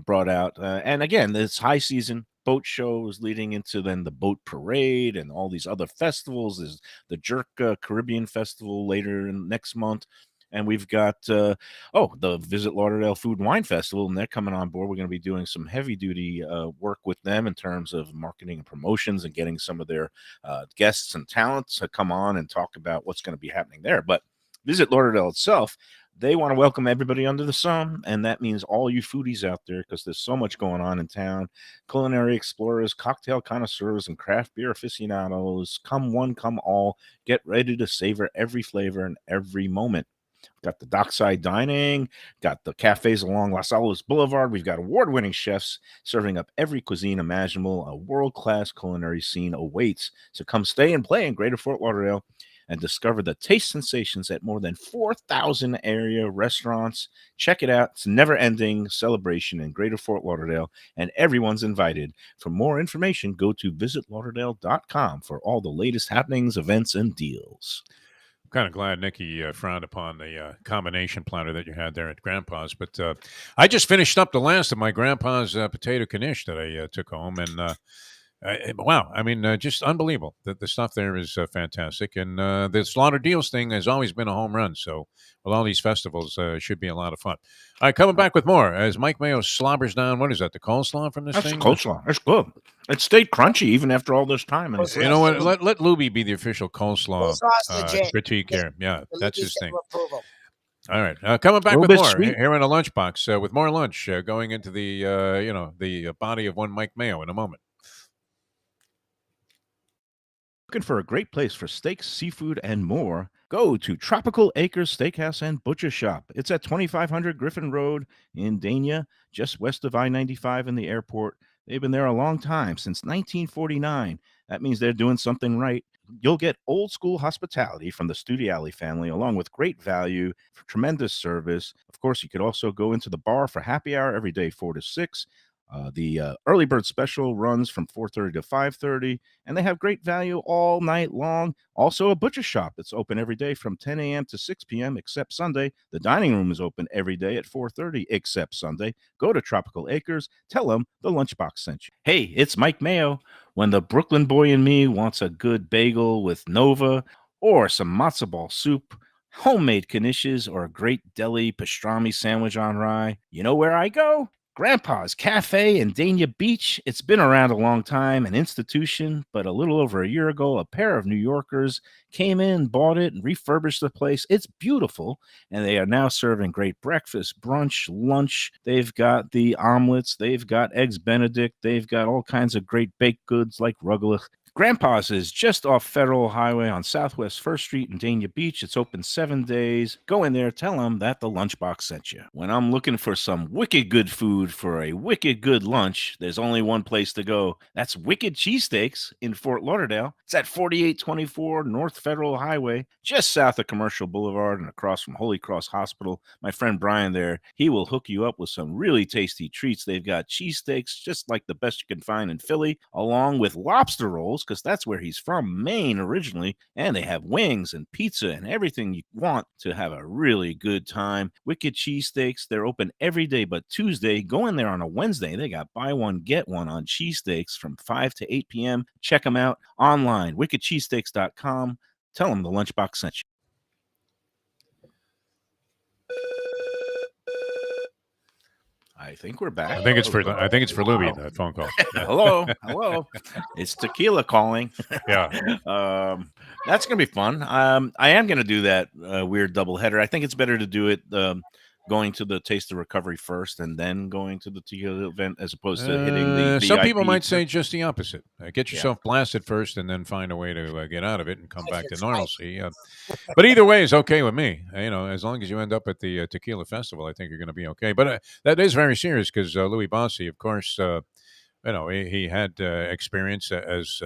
brought out. And again, this high season boat show is leading into then the boat parade and all these other festivals. There's the Jerk Caribbean Festival later next month. And we've got the Visit Lauderdale Food and Wine Festival, and they're coming on board. We're going to be doing some heavy duty work with them in terms of marketing and promotions and getting some of their guests and talents to come on and talk about what's going to be happening there. But Visit Lauderdale itself, they want to welcome everybody under the sun, and that means all you foodies out there, because there's so much going on in town. Culinary explorers, cocktail connoisseurs, and craft beer aficionados. Come one, come all. Get ready to savor every flavor and every moment. Got the dockside dining, got the cafes along Las Olas Boulevard. We've got award-winning chefs serving up every cuisine imaginable. A world-class culinary scene awaits. So come stay and play in Greater Fort Lauderdale and discover the taste sensations at more than 4,000 area restaurants. Check it out. It's a never-ending celebration in Greater Fort Lauderdale, and everyone's invited. For more information, go to visitlauderdale.com for all the latest happenings, events, and deals. I'm kind of glad Nikki frowned upon the combination platter that you had there at Grandpa's. But I just finished up the last of my Grandpa's potato knish that I took home, and wow, I mean, just unbelievable. The stuff there is fantastic, and this Lauder Deals thing has always been a home run. So, with all these festivals, should be a lot of fun. All right, coming back with more as Mike Mayo slobbers down. What is that? The coleslaw from this That's thing? coleslaw. That's good. It stayed crunchy even after all this time. And You know what? Let Lubie be the official coleslaw Coleslaw's legit. critique here. Yeah, The that's Lucas his seal thing. of approval. All right, coming back Little with bit more sweet. here in a lunchbox with more lunch going into the the body of one Mike Mayo in a moment. Looking for a great place for steaks, seafood, and more? Go to Tropical Acres Steakhouse and Butcher Shop. It's at 2500 Griffin Road in Dania, just west of I-95 and the airport. They've been there a long time, since 1949. That means they're doing something right. You'll get old school hospitality from the Studiali family, along with great value, tremendous service. Of course, you could also go into the bar for happy hour every day, 4 to 6. The early bird special runs from 4:30 to 5:30, and they have great value all night long. Also, a butcher shop that's open every day from 10 a.m. to 6 p.m. except Sunday. The dining room is open every day at 4:30 except Sunday. Go to Tropical Acres. Tell them the Lunchbox sent you. Hey, it's Mike Mayo. When the Brooklyn boy in me wants a good bagel with Nova or some matzo ball soup, homemade knishes, or a great deli pastrami sandwich on rye, you know where I go? Grandpa's Cafe in Dania Beach. It's been around a long time, an institution, but a little over a year ago, a pair of New Yorkers came in, bought it, and refurbished the place. It's beautiful, and they are now serving great breakfast, brunch, lunch. They've got the omelets. They've got eggs Benedict. They've got all kinds of great baked goods like rugelach. Grandpa's is just off Federal Highway on Southwest 1st Street in Dania Beach. It's open 7 days. Go in there, tell them that the Lunchbox sent you. When I'm looking for some wicked good food for a wicked good lunch, there's only one place to go. That's Wicked Cheesesteaks in Fort Lauderdale. It's at 4824 North Federal Highway, just south of Commercial Boulevard and across from Holy Cross Hospital. My friend Brian there, he will hook you up with some really tasty treats. They've got cheesesteaks just like the best you can find in Philly, along with lobster rolls, because that's where he's from, Maine originally. And they have wings and pizza and everything you want to have a really good time. Wicked Cheesesteaks, they're open every day but Tuesday. Go in there on a Wednesday. They got buy one, get one on cheesesteaks from 5 to 8 p.m. Check them out online, wickedcheesesteaks.com. Tell them the Lunchbox sent you. I think we're back. I think it's for Lubie, that phone call. Hello. It's tequila calling. Yeah. That's gonna be fun. I am gonna do that weird doubleheader. I think it's better to do it going to the Taste of Recovery first and then going to the tequila event as opposed to hitting the some people VIP might say just the opposite. Get yourself blasted first and then find a way to get out of it and come back to normalcy. But either way is okay with me. As long as you end up at the tequila festival, I think you're going to be okay. But that is very serious because Louis Bossi, of course, he had experience as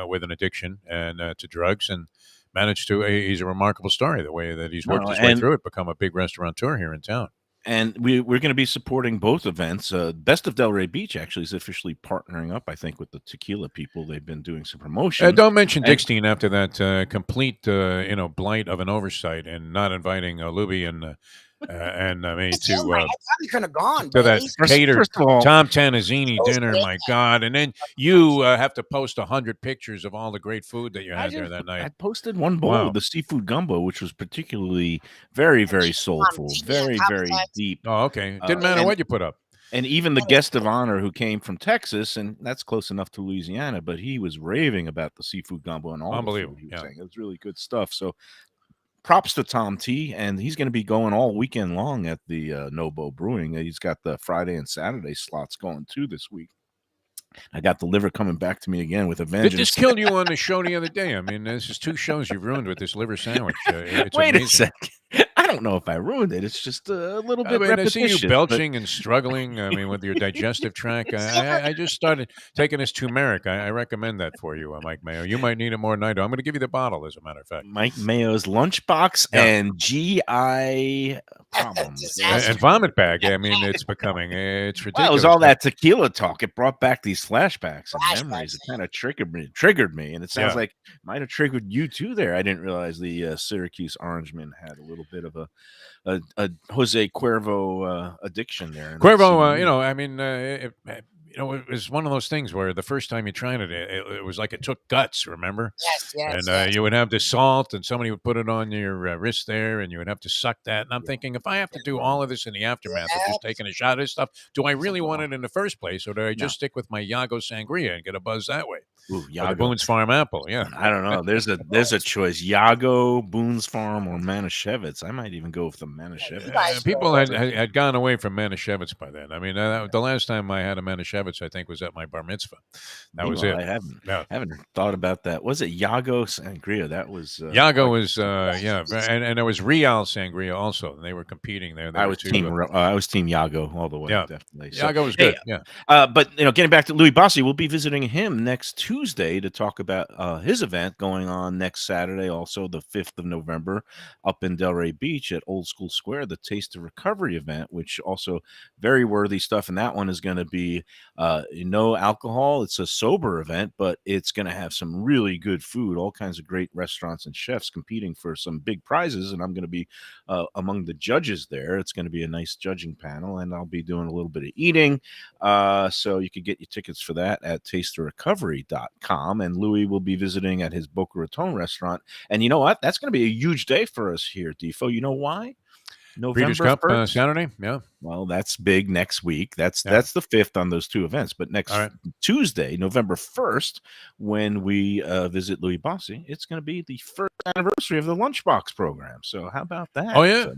with an addiction and to drugs and managed to. He's a remarkable story the way that he's worked his way through it, become a big restaurateur here in town. And we're going to be supporting both events. Best of Delray Beach actually is officially partnering up, I think, with the tequila people. They've been doing some promotion. Don't mention Dickstein after that complete, blight of an oversight and not inviting Lubie and me to. I probably could have gone to that catered Tom Tanazzini dinner. My God! And then you have to post 100 pictures of all the great food that you had there that night. I posted one bowl of the seafood gumbo, which was particularly very, very soulful, very, very deep. Oh, okay. Didn't matter what you put up. And even the guest of honor who came from Texas, and that's close enough to Louisiana, but he was raving about the seafood gumbo and all. Unbelievable. He was saying it was really good stuff. So props to Tom T, and he's going to be going all weekend long at the Nobo Brewing. He's got the Friday and Saturday slots going too this week. I got the liver coming back to me again with a vengeance. It just killed you on the show the other day. I mean, this is 2 shows you've ruined with this liver sandwich. It's Wait amazing. a second. I don't know if I ruined it. It's just a little bit repetitious. I see you belching and struggling. I mean, with your digestive tract. I just started taking this turmeric. I recommend that for you, Mike Mayo. You might need it more than I do. I'm going to give you the bottle, as a matter of fact. Mike Mayo's Lunchbox and GI problems. And vomit bag. I mean, it's ridiculous. Well, it was all that tequila talk. It brought back these flashbacks and memories. It kind of triggered me. And it sounds like it might have triggered you too there. I didn't realize the Syracuse Orangemen had a little bit of a Jose Cuervo addiction there. Cuervo, it was one of those things where the first time you tried it, it was like it took guts, remember? Yes. And you would have the salt, and somebody would put it on your wrist there, and you would have to suck that. And I'm thinking, if I have to do all of this in the aftermath of just taking a shot of this stuff, do I really want it in the first place, or do I just stick with my Yago Sangria and get a buzz that way? Ooh, Yago. Boone's Farm apple, yeah. I don't know. There's a choice: Yago, Boone's Farm, or Manischewitz. I might even go with the Manischewitz. People had gone away from Manischewitz by then. I mean, the last time I had a Manischewitz, I think, was at my bar mitzvah. That was it. I haven't thought about that. Was it Yago Sangria? That was Yago was and there was Real Sangria also. And they were competing there. I was team Yago all the way. Yeah, definitely. Yago was good. But getting back to Louis Bossi, we'll be visiting him next Tuesday to talk about his event going on next Saturday, also the 5th of November, up in Delray Beach at Old School Square, the Taste of Recovery event, which also very worthy stuff. And that one is going to be no alcohol. It's a sober event, but it's going to have some really good food, all kinds of great restaurants and chefs competing for some big prizes. And I'm going to be among the judges there. It's going to be a nice judging panel, and I'll be doing a little bit of eating. So you could get your tickets for that at tasteofrecovery.com. And Louis will be visiting at his Boca Raton restaurant. And you know what? That's going to be a huge day for us here, Defo. You know why? November Breeders' Cup 1st. Saturday, yeah. Well, that's big next week. That's the 5th on those 2 events. But next Tuesday, November 1st, when we visit Louis Bossi, it's going to be the 1st anniversary of the Lunchbox program. So how about that? Oh, yeah.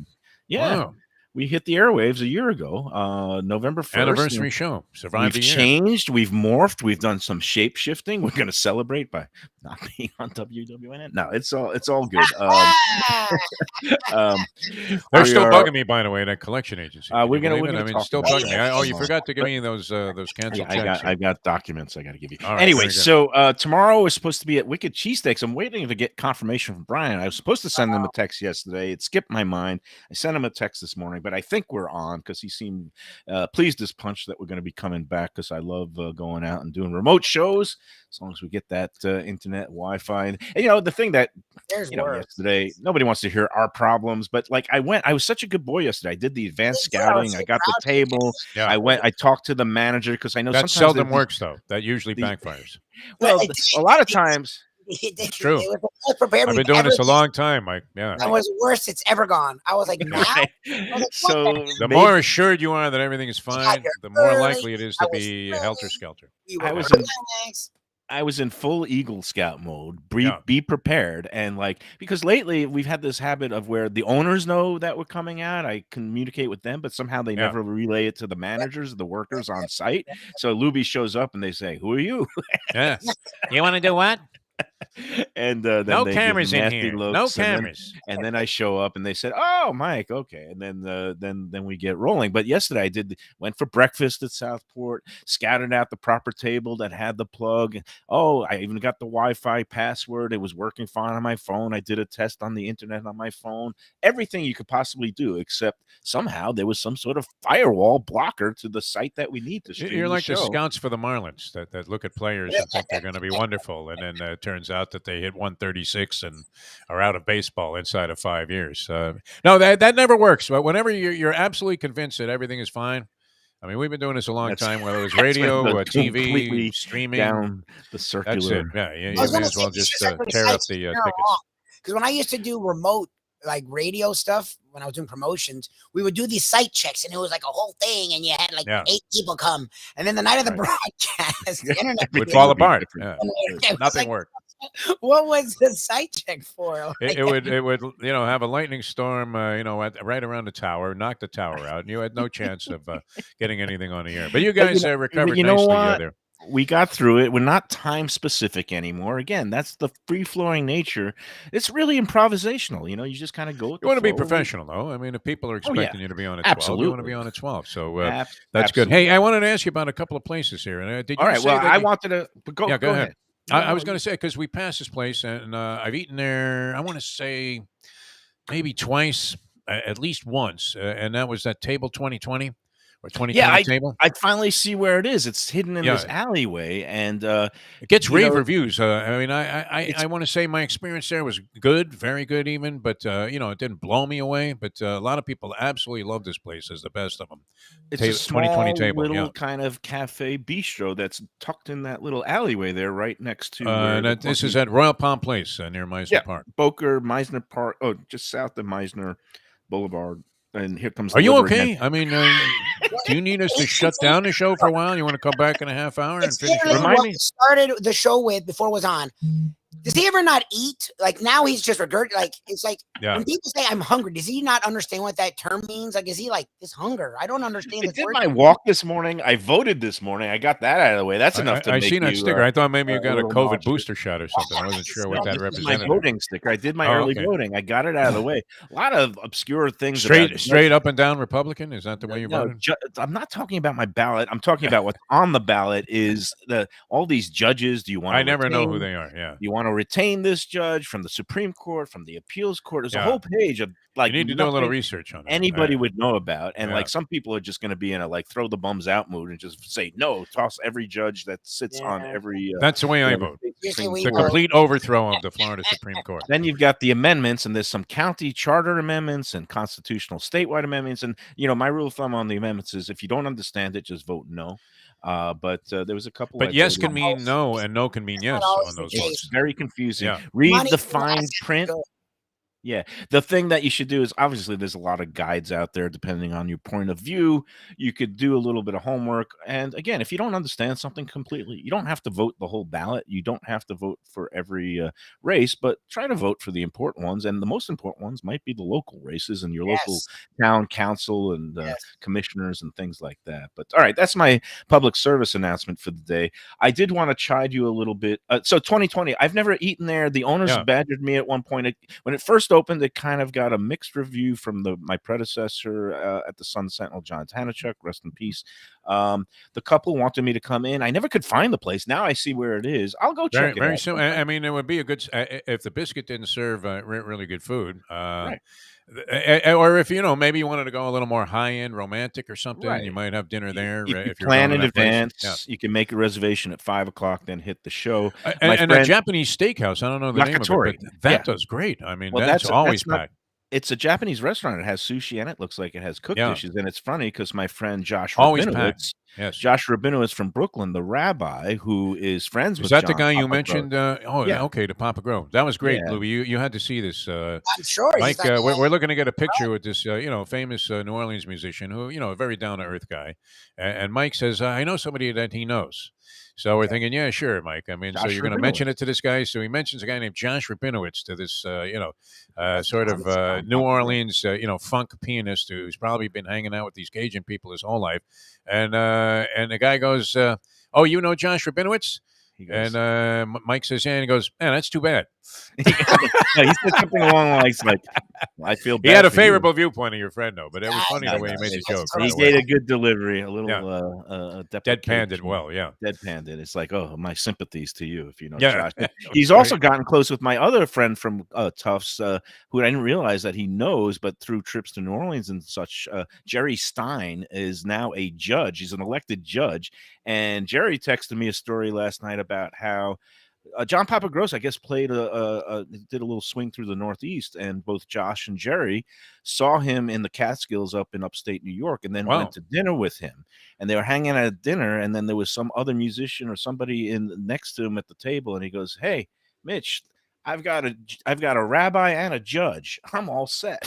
Yeah. Wow. we hit the airwaves a year ago, November 1st. Anniversary show. Survived We've the year. changed. We've morphed. We've done some shape shifting. We're going to celebrate by not being on WWNN. No, it's all good. They're we still are- bugging me, by the way, that collection agency. Can we're you gonna- believe we're it? gonna I mean, talk still about bugging me. it. You forgot to give me those canceled checks. I got documents I got to give you. All right, Anyway, very good. so tomorrow is supposed to be at Wicked Cheesesteaks. I'm waiting to get confirmation from Brian. I was supposed to send him a text yesterday. It skipped my mind. I sent him a text this morning, but I think we're on because he seemed pleased as punch that we're going to be coming back because I love going out and doing remote shows as long as we get that internet Wi-Fi. And the thing that There's worse. yesterday, nobody wants to hear our problems, but like I was such a good boy yesterday. I did the advanced Yeah, I was scouting. so I got the proud of you. table. Yeah. I talked to the manager because I know That sometimes seldom the- works, though. That usually backfires. Well, Like, a lot of times. It's true. It was the most prepared I've been we've doing ever this a been. long time, Mike. Yeah. That was the worst it's ever gone. I was like, now? Right. So The maybe- more assured you are that everything is fine, you're the more early. likely it is to I was be early. helter skelter. We I were was in- relaxed. I was in full Eagle Scout mode. Be, Yeah. be prepared. And because lately we've had this habit of where the owners know that we're coming out. I communicate with them, but somehow they Yeah. never relay it to the managers, the workers on site. So Lubie shows up and they say, "Who are you?" Yes. You want to do what? And then No they give cameras in nasty here. No looks, and then- cameras. And then I show up and they said, "Oh, Mike, okay." And then we get rolling. But yesterday I went for breakfast at Southport, scouted out the proper table that had the plug. Oh, I even got the Wi-Fi password. It was working fine on my phone. I did a test on the internet on my phone. Everything you could possibly do, except somehow there was some sort of firewall blocker to the site that we need to stream You're like the show. scouts for the Marlins that look at players and think they're going to be wonderful, and then it turns out that they hit 136 and are out of baseball inside of 5 years. No, that never works. But whenever you're absolutely convinced that everything is fine, I mean, we've been doing this a long That's- time, whether it was that's radio, when the TV, completely streaming. down the That's circular. it. Yeah, you I was may gonna as well say, just like tear up the tickets. Because when I used to do remote like radio stuff, when I was doing promotions, we would do these site checks, and it was like a whole thing, and you had like Yeah. 8 people come, and then the night of the Right. broadcast, the internet Would Everything fall would be apart. different. Yeah. it was Nothing like, worked. what was the site check for? It would have a lightning storm right around the tower, knock the tower out, and you had no chance of getting anything on the air. But you guys recovered you know nicely what? there. We got through it. We're not time specific anymore. Again, that's the free flowing nature. It's really improvisational. You just kind of go with You want to be the flow. professional, though. I mean, if people are Oh, expecting yeah. you to be on at 12, you want to Absolutely. be on at 12. So Ab- that's good. absolutely. Hey, I wanted to ask you about a couple of places here. And did you All right. say Well, that I you- wanted to but go. Yeah, go ahead. I was No, going to say, because we passed this place, and I've eaten there, I want to say maybe twice, at least once, and that was that table 2020 or 2020 Yeah, table. I finally see where it is. It's hidden in Yeah. this alleyway, and It gets you rave know, reviews. I mean, I it's- want to say my experience there was good, very good even, but, it didn't blow me away. But a lot of people absolutely love this place as the best of them. it's Ta- a small 2020 table, little yeah. kind of cafe bistro that's tucked in that little alleyway there, right next to. where And the this is parking- at Royal Palm Place near Meisner Yeah. Park. Boker Meisner Park. Oh, just south of Meisner Boulevard. And here comes. Are the you liver okay? hen. I mean, do you need us to shut down the show for a while? You want to come back in a half hour and It's finish it literally up? Remind what me. we started the show with before it was on. Does he ever not eat? Like now he's just like it's like Yeah. when people say I'm hungry, does he not understand what that term means? Like is he like this hunger? I don't understand I this did word. my walk this morning. I voted this morning. I got that out of the way. That's enough to I make seen that you, sticker. I thought maybe you a got a little COVID nauseous. booster shot or something. I wasn't sure what No, that This is represented. my voting sticker. I did my Oh, early okay. voting. I got it out of the way. A lot of obscure things. Straight up and down Republican? Is that the way you No, voted? I'm not talking about my ballot. I'm talking about what's on the ballot. Is all these judges? Do you want? I never know who they are. Yeah. You want to retain this judge from the Supreme Court, from the appeals court? There's Yeah. a whole page of like You need to do a little nothing research on it. anybody would know about, and Yeah. like some people are just going to be in a like throw the bums out mood and just say no, toss every judge that sits on Yeah. every. That's the way I the vote. state Usually Supreme we The Court. complete overthrow of the Florida Supreme Court. Then you've got the amendments, and there's some county charter amendments and constitutional statewide amendments. And my rule of thumb on the amendments is if you don't understand it, just vote no. But there was a couple. But I yes voted can on. mean no, and no can mean yes always on the those case. votes. It's very confusing. Yeah. Read Money the is fine not print. good. Yeah. The thing that you should do is obviously there's a lot of guides out there depending on your point of view. You could do a little bit of homework. And again, if you don't understand something completely, you don't have to vote the whole ballot. You don't have to vote for every race, but try to vote for the important ones. And the most important ones might be the local races and your local Yes. town council and Yes. commissioners and things like that. But all right, that's my public service announcement for the day. I did want to chide you a little bit. So 2020, I've never eaten there. The owners Yeah. badgered me at one point. When it first opened, it kind of got a mixed review from my predecessor at the Sun Sentinel, John Tanachuk, rest in peace. The couple wanted me to come in. I never could find the place. Now I see where it is. I'll go Very, check it very out. simple. I mean, it would be a good if the biscuit didn't serve really good food. Right, Or if maybe you wanted to go a little more high end, romantic or something, you right. might have dinner there If you if you're going plan to in that place. Yeah, advance, you can make a reservation at 5 o'clock, then hit the show. and, My and a friend Japanese steakhouse. I don't know the name of it, but Yakitori. that Yeah. does great. I mean, Well, that's always that's not packed. it's a Japanese restaurant. It has sushi in it. Looks like it has cooked Yeah, dishes, and it's funny because my friend always packed. Yes. Josh Rabinowitz from Brooklyn, the rabbi who is friends Is with that the John guy you Papa Gross. mentioned? Oh, Yeah, okay, the Papa Grow. That was great, yeah. Louis. You had to see this. I'm sure he's Mike, like, we're looking to get a picture with this, famous New Orleans musician who, a very down to earth guy. And Mike says, I know somebody that he knows. So we're thinking, yeah, sure, Mike. I mean, so Josh you're going to mention Rabinowitz. it to this guy. So he mentions a guy named Josh Rabinowitz to this, sort of It's John New Papa Gross. Orleans, funk pianist who's probably been hanging out with these Cajun people his whole life. And the guy goes, oh, you know Josh Rabinowitz? He And goes, Mike says, yeah. And he goes, man, that's too bad. no, he said something along the lines like, "I feel He had bad a for you." favorable viewpoint of your friend, though, but it was funny the No, way no, he made the it's joke right he just away. gave a good delivery, a Yeah, little deadpanned it deprecation, well. Yeah, deadpanned it. It's like, oh, my sympathies to you if you know yeah, Josh. it was He's also great. gotten close with my other friend from Tufts, who I didn't realize that he knows, but through trips to New Orleans and such. Jerry Stein is now a judge. He's an elected judge, and Jerry texted me a story last night about how John Papa Gross, I guess, played did a little swing through the Northeast, and both Josh and Jerry saw him in the Catskills up in upstate New York, and then went Wow. to dinner with him. And they were hanging out at dinner, and then there was some other musician or somebody in next to him at the table, and he goes, "Hey, Mitch, I've got a rabbi and a judge. I'm all set."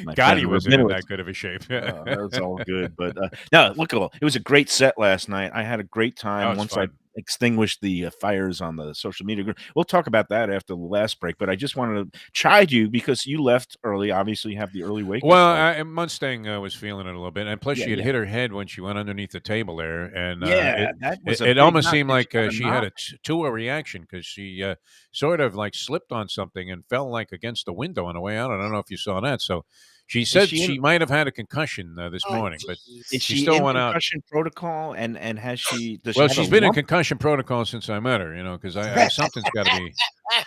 My God, friend he wasn't in Rabinowitz. that good of a shape. That was all good, but no, look, it was a great set last night. I had a great That time was once I fun. extinguished the fires on the social media group. We'll talk about that after the last break, but I just wanted to chide you because you left early. Obviously, you have the early wake up Well, slot. Mustang was feeling it a little bit, and plus Yeah, she had yeah, hit her head when she went underneath the table there, and yeah. That was a it big almost knock. seemed Did she like have a she had knock? a two-a reaction because she sort of like slipped on something and fell like against the window on the way out. I don't know if you saw that. So she Is said she in? she might have had a concussion this oh, morning, but Is jeez. she she still in went out. concussion protocol? And has she? Does she Well, have a she's been in lump? concussion protocol since I met her, because something's got to be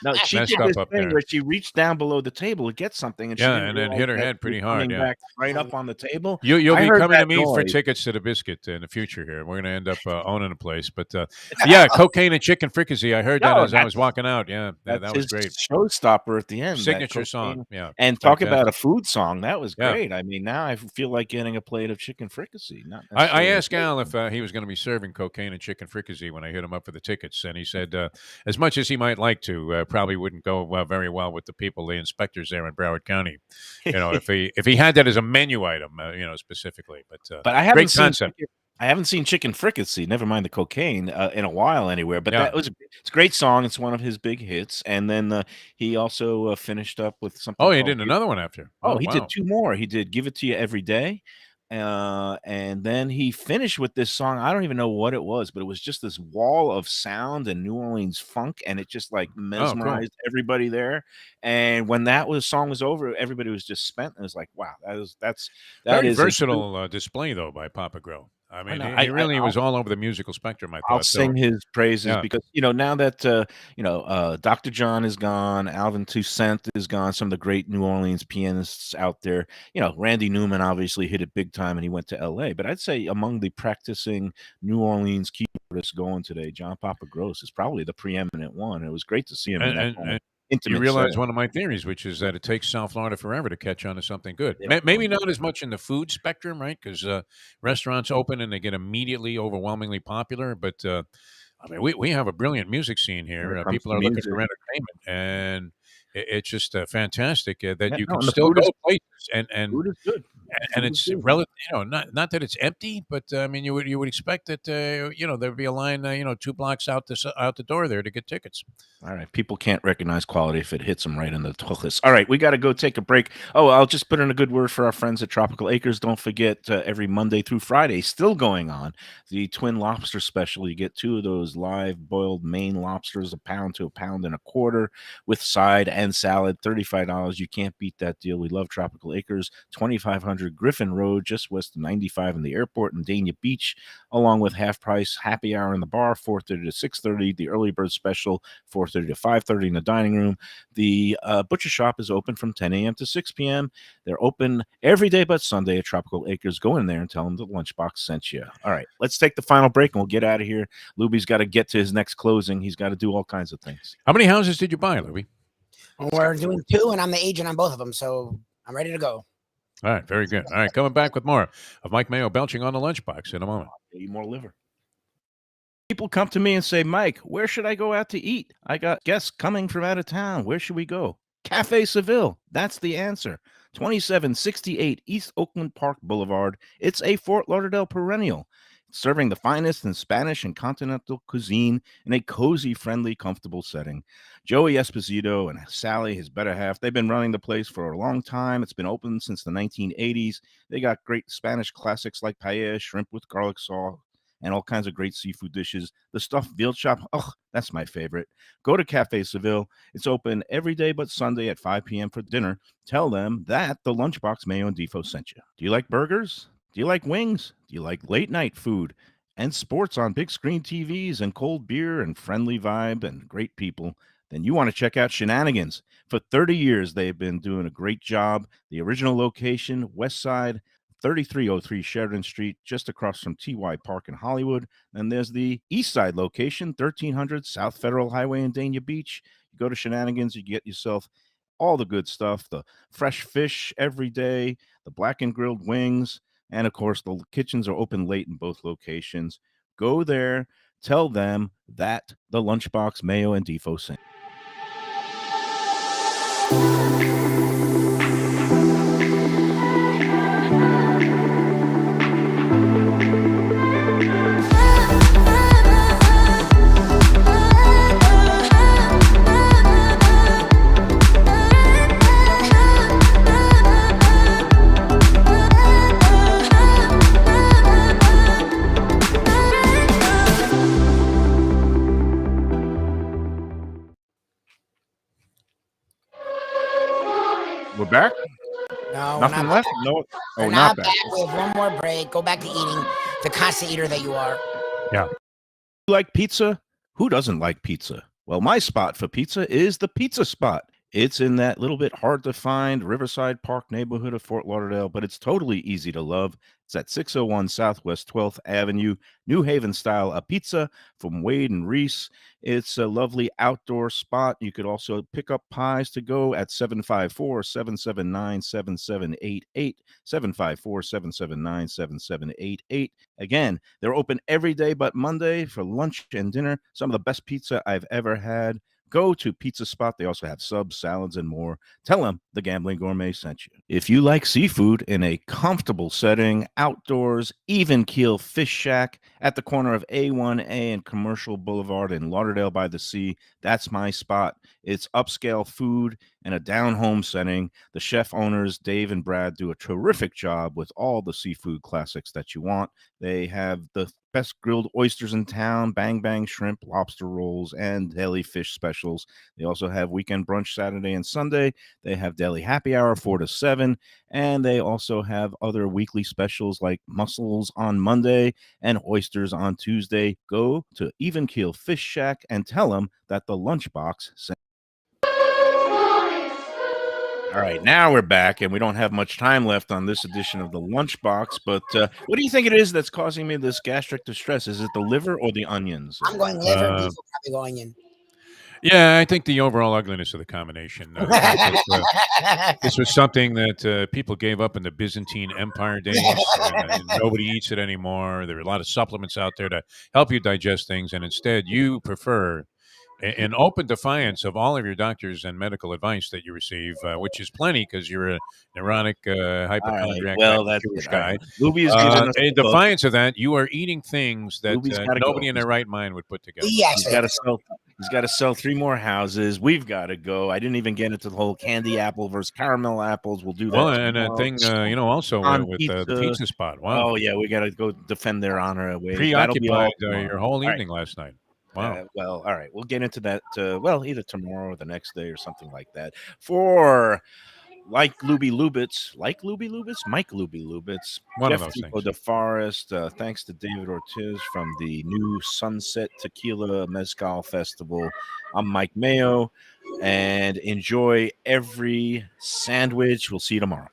No, she messed did this up thing there. where she reached down below the table to get something, and she Yeah, didn't and then realize hit her that head it was pretty hard. coming Yeah. back right up on the table. You'll I be heard coming to that me for noise. tickets to the biscuit in the future here. We're going to end up owning a place. But yeah, cocaine and chicken fricassee. I heard that No, as I was walking out. Yeah, that's that was his great. showstopper at the end, that Signature song. cocaine. Yeah, And talk about a fantastic. food song, that was Yeah. great. I mean, now I feel like getting a plate of chicken fricassee, not I necessarily a asked plate. Al if he was going to be serving cocaine and chicken fricassee when I hit him up for the tickets, and he said as much as he might like to, probably wouldn't go very well with the people, the inspectors there in Broward County. If he had that as a menu item, specifically. But But I great haven't seen concept. chicken fricassee, never mind the cocaine, in a while anywhere, but Yeah. it's a great song, it's one of his big hits, and then, he also, finished up with something Oh, he called did another one after. Oh, Oh, he did wow. 2 more. He did "Give It to You Every Day," and then he finished with this song. I don't even know what it was, but it was just this wall of sound and New Orleans funk, and it just, like, Oh, cool. mesmerized everybody there, and when song was over, everybody was just spent, and it was like, "Wow, that Very is a good." versatile display, though, by Papa Grow. I I mean, know. he really was all over the musical spectrum, I I'll thought. So, sing his praises yeah. because, now that, Dr. John is gone, Alvin Toussaint is gone, some of the great New Orleans pianists out there. Randy Newman obviously hit it big time and he went to LA. But I'd say among the practicing New Orleans keyboardists going today, John Papa Gross is probably the preeminent one. It was great to see him in that kind of And you intimate realize setting. one of my theories, which is that it takes South Florida forever to catch on to something good. They don't know Maybe anything not as about much in the food spectrum, right? Because restaurants open and they get immediately overwhelmingly popular. But I mean, we have a brilliant music scene it when here. it comes People to are looking for music. entertainment, and It's just fantastic that Yeah, you no, can and the still food go is places and food is good. and Food is it's good. relative, not that it's empty, but I mean, you would expect that there'd be a line, 2 blocks out the door there to get tickets. All right. People can't recognize quality if it hits them right in the tuchus. All right. We got to go take a break. Oh, I'll just put in a good word for our friends at Tropical Acres. Don't forget, every Monday through Friday, still going on, the Twin Lobster Special. You get 2 of those live boiled Maine lobsters, a pound to a pound and a quarter, with side and salad, $35. You can't beat that deal. We love Tropical Acres, 2500 Griffin Road, just west of 95 in the airport in Dania Beach, along with half price happy hour in the bar, 4:30 to 6:30, the early bird special, 4:30 to 5:30 in the dining room. The butcher shop is open from 10 a.m. to 6 p.m. They're open every day but Sunday at Tropical Acres. Go in there and tell them the Lunchbox sent you. All right, let's take the final break and we'll get out of here. Lubie's got to get to his next closing. He's got to do all kinds of things. How many houses did you buy, Lubie? We're doing 2, and I'm the agent on both of them, so I'm ready to go. All right, very good. All right, coming back with more of Mike Mayo belching on the Lunchbox in a moment. Eat more liver. People come to me and say, Mike, where should I go out to eat? I got guests coming from out of town. Where should we go? Cafe Seville. That's the answer. 2768 East Oakland Park Boulevard. It's a Fort Lauderdale perennial, serving the finest in Spanish and continental cuisine in a cozy, friendly, comfortable setting. Joey Esposito and Sally, his better half, they've been running the place for a long time. It's been open since the 1980s. They got great Spanish classics like paella, shrimp with garlic sauce, and all kinds of great seafood dishes. The stuffed veal chop, oh, that's my favorite. Go to Cafe Seville. It's open every day but Sunday at 5 p.m. for dinner. Tell them that the Lunchbox Mayo and Defo sent you. Do you like burgers? Do you like wings? Do you like late night food and sports on big screen TVs and cold beer and friendly vibe and great people? Then you want to check out Shenanigans. For 30 years, they've been doing a great job. The original location, West Side, 3303 Sheridan Street, just across from TY Park in Hollywood. Then there's the East Side location, 1300 South Federal Highway in Dania Beach. You go to Shenanigans, you get yourself all the good stuff, the fresh fish every day, the blackened grilled wings, and of course, the kitchens are open late in both locations. Go there, tell them that the Lunchbox Mayo and Defo sent. We're back. No, Nothing we're not left. back. No. We're Oh, not not back. back. We have one more break. Go back to eating, the constant eater that you are. Yeah. You like pizza? Who doesn't like pizza? Well, my spot for pizza is the Pizza Spot. It's in that little bit hard to find Riverside Park neighborhood of Fort Lauderdale, but it's totally easy to love. It's at 601 Southwest 12th Avenue, New Haven style, a pizza from Wade and Reese. It's a lovely outdoor spot. You could also pick up pies to go at 754-779-7788, 754-779-7788. Again, they're open every day but Monday for lunch and dinner. Some of the best pizza I've ever had. Go to Pizza Spot. They also have subs, salads, and more. Tell them the Gambling Gourmet sent you. If you like seafood in a comfortable setting, outdoors, even keel fish shack at the corner of A1A and Commercial Boulevard in Lauderdale by the Sea, that's my spot. It's upscale food in a down-home setting. The chef owners, Dave and Brad, do a terrific job with all the seafood classics that you want. They have the best grilled oysters in town, bang bang shrimp, lobster rolls, and deli fish specials. They also have weekend brunch Saturday and Sunday. They have deli happy hour 4 to 7, and they also have other weekly specials like mussels on Monday and oysters on Tuesday. Go to Even Keel Fish Shack and tell them that the Lunchbox sent. All right, now we're back, and we don't have much time left on this edition of the Lunchbox. But what do you think it is that's causing me this gastric distress? Is it the liver or the onions? I'm going liver. Beef will probably go onion. Yeah, I think the overall ugliness of the combination. This was something that people gave up in the Byzantine Empire days. Nobody eats it anymore. There are a lot of supplements out there to help you digest things, and instead you prefer in open defiance of all of your doctors and medical advice that you receive, which is plenty because you're a neurotic, All right. hypochondriac type Well, of that's Jewish it. All guy. right. Luby's giving us In the book. defiance of that, you are eating things that Luby's gotta nobody go. in their right mind would put together. He He's actually got to sell. He's got to sell 3 more houses. We've got to go. I didn't even get into the whole candy apple versus caramel apples. We'll do that. Well, and a tomorrow. thing, also On with the pizza spot. Wow. Oh yeah, we got to go defend their honor away. That'll be all Preoccupied tomorrow. your whole All right. evening last night. Wow. Well, all right. We'll get into that. Well, either tomorrow or the next day or something like that. For Mike Lubie Lubitz, Mike Lubie Lubitz, One of Jeff those Tipo things. DeForest, thanks to David Ortiz from the new Sunset Tequila Mezcal Festival. I'm Mike Mayo, and enjoy every sandwich. We'll see you tomorrow.